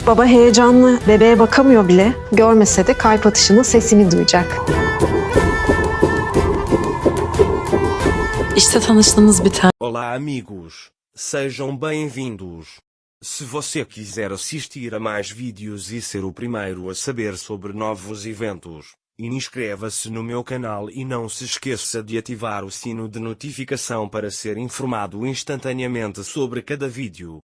Baba heyecanlı, bebeğe bakamıyor bile. Görmese de kalp atışının sesini duyacak. İşte tanıştığınız bir tane. Olá amigos, sejam bem-vindos. Se você quiser assistir a mais vídeos e ser o primeiro a saber sobre novos eventos, inscreva-se no meu canal e não se esqueça de ativar o sino de notificação para ser informado instantaneamente sobre cada vídeo.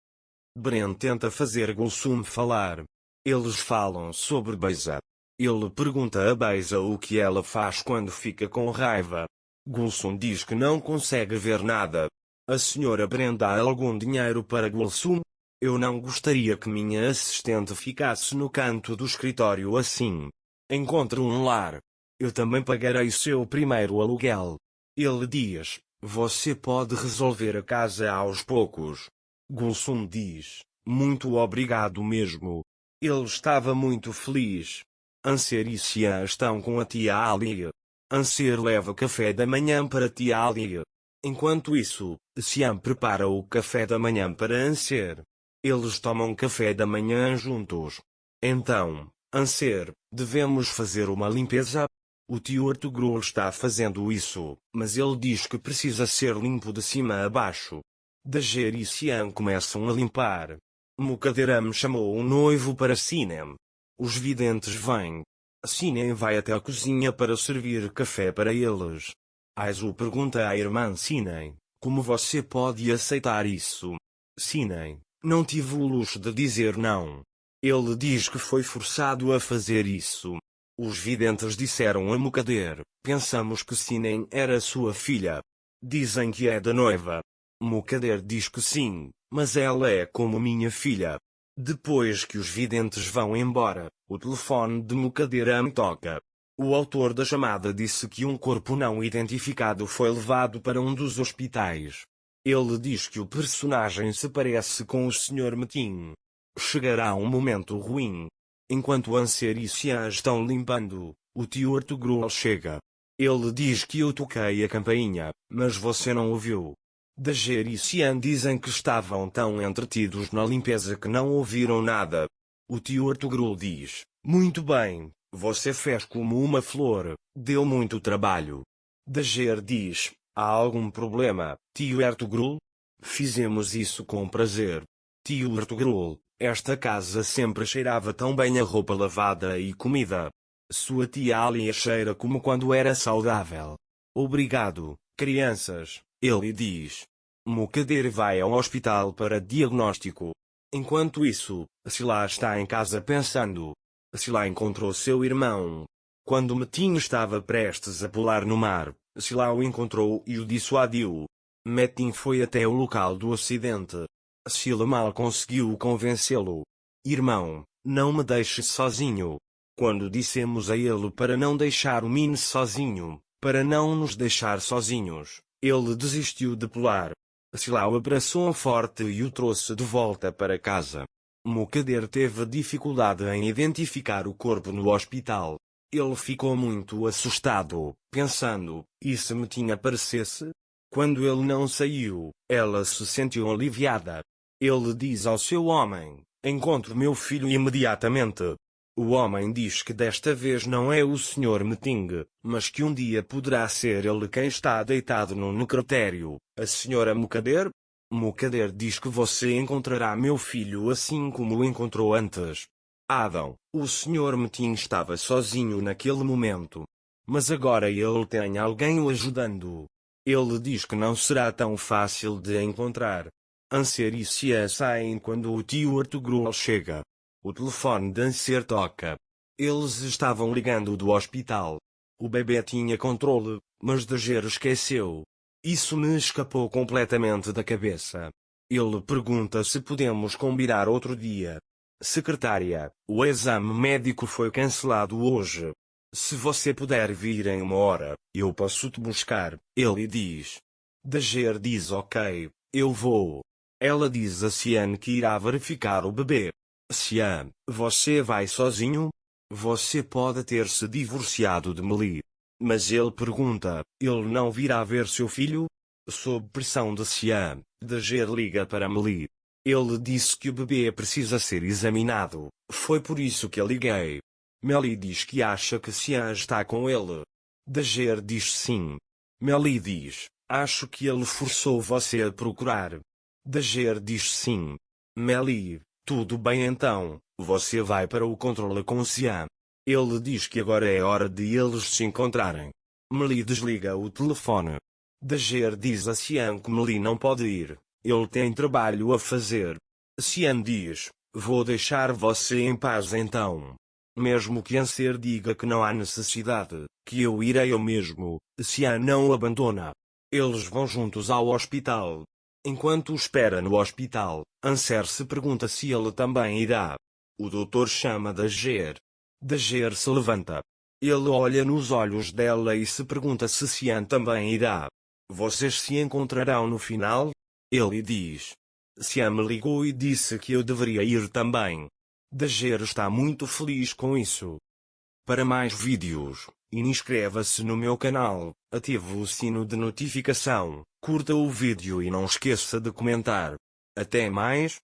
Bren tenta fazer Gulsum falar. Eles falam sobre Beisa. Ele pergunta a Beisa o que ela faz quando fica com raiva. Gulsum diz que não consegue ver nada. A senhora Bren dá algum dinheiro para Gulsum? Eu não gostaria que minha assistente ficasse no canto do escritório assim. Encontre um lar. Eu também pagarei seu primeiro aluguel. Ele diz, você pode resolver a casa aos poucos. Gulsum diz, muito obrigado mesmo. Ele estava muito feliz. Anser e Xian estão com a tia Ali. Anser leva café da manhã para a tia Ali. Enquanto isso, Xian prepara o café da manhã para Anser. Eles tomam café da manhã juntos. Então, Anser, devemos fazer uma limpeza? O tio Artugrul está fazendo isso, mas ele diz que precisa ser limpo de cima a baixo. Dager e Xian começam a limpar. Mukaderam chamou o noivo para Sinem. Os videntes vêm. Sinem vai até a cozinha para servir café para eles. Aizu pergunta à irmã Sinem, como você pode aceitar isso? Sinem, não tive o luxo de dizer não. Ele diz que foi forçado a fazer isso. Os videntes disseram a Mukader, pensamos que Sinem era sua filha. Dizem que é da noiva. Mukader diz que sim, mas ela é como minha filha. Depois que os videntes vão embora, o telefone de Mukaderam toca. O autor da chamada disse que um corpo não identificado foi levado para um dos hospitais. Ele diz que o personagem se parece com o Sr. Metin. Chegará um momento ruim. Enquanto Anser e Xian estão limpando, o tio Artugrul chega. Ele diz que eu toquei a campainha, mas você não ouviu. Dager e Xian dizem que estavam tão entretidos na limpeza que não ouviram nada. O tio Artugrul diz, muito bem, você fez como uma flor, deu muito trabalho. Dager diz, há algum problema, tio Artugrul? Fizemos isso com prazer. Tio Artugrul, esta casa sempre cheirava tão bem a roupa lavada e comida. Sua tia Alia cheira como quando era saudável. Obrigado, crianças. Ele diz. Mukader vai ao hospital para diagnóstico. Enquanto isso, Sila está em casa pensando. Sila encontrou seu irmão. Quando Metin estava prestes a pular no mar, Sila o encontrou e o dissuadiu. Metin foi até o local do acidente. Sila mal conseguiu convencê-lo. Irmão, não me deixe sozinho. Quando dissemos a ele para não deixar o Min sozinho, para não nos deixar sozinhos, ele desistiu de pular. Sila o abraçou forte e o trouxe de volta para casa. Mukader teve dificuldade em identificar o corpo no hospital. Ele ficou muito assustado, pensando, e se Metin aparecesse? Quando ele não saiu, ela se sentiu aliviada. Ele diz ao seu homem, encontre meu filho imediatamente. O homem diz que desta vez não é o Sr. Meting, mas que um dia poderá ser ele quem está deitado no necrotério, a Sra. Mukader? Mukader diz que você encontrará meu filho assim como o encontrou antes. Adão, o Sr. Metin estava sozinho naquele momento. Mas agora ele tem alguém o ajudando. Ele diz que não será tão fácil de encontrar. Anser e Xian saem quando o tio Artugrul chega. O telefone de Anser toca. Eles estavam ligando do hospital. O bebê tinha controle, mas Dager esqueceu. Isso me escapou completamente da cabeça. Ele pergunta se podemos combinar outro dia. Secretária, o exame médico foi cancelado hoje. Se você puder vir em uma hora, eu posso te buscar, ele diz. Dager diz ok, eu vou. Ela diz a Xian que irá verificar o bebê. Xian, você vai sozinho? Você pode ter se divorciado de Meli. Mas ele pergunta, ele não virá ver seu filho? Sob pressão de Xian, Dager liga para Meli. Ele disse que o bebê precisa ser examinado, foi por isso que liguei. Melly diz que acha que Cian está com ele. Dager diz sim. Melly diz, acho que ele forçou você a procurar. Dager diz sim. Melly, tudo bem então, você vai para o controle com Cian. Ele diz que agora é hora de eles se encontrarem. Melly desliga o telefone. Dager diz a Cian que Melly não pode ir, ele tem trabalho a fazer. Cian diz, vou deixar você em paz então. Mesmo que Anser diga que não há necessidade, que eu irei eu mesmo, Cian não o abandona. Eles vão juntos ao hospital. Enquanto espera no hospital, Anser se pergunta se ele também irá. O doutor chama Dager. Dager se levanta. Ele olha nos olhos dela e se pergunta se Cian também irá. Vocês se encontrarão no final? Ele diz. Cian me ligou e disse que eu deveria ir também. Dager está muito feliz com isso. Para mais vídeos, inscreva-se no meu canal, ative o sino de notificação, curta o vídeo e não esqueça de comentar. Até mais.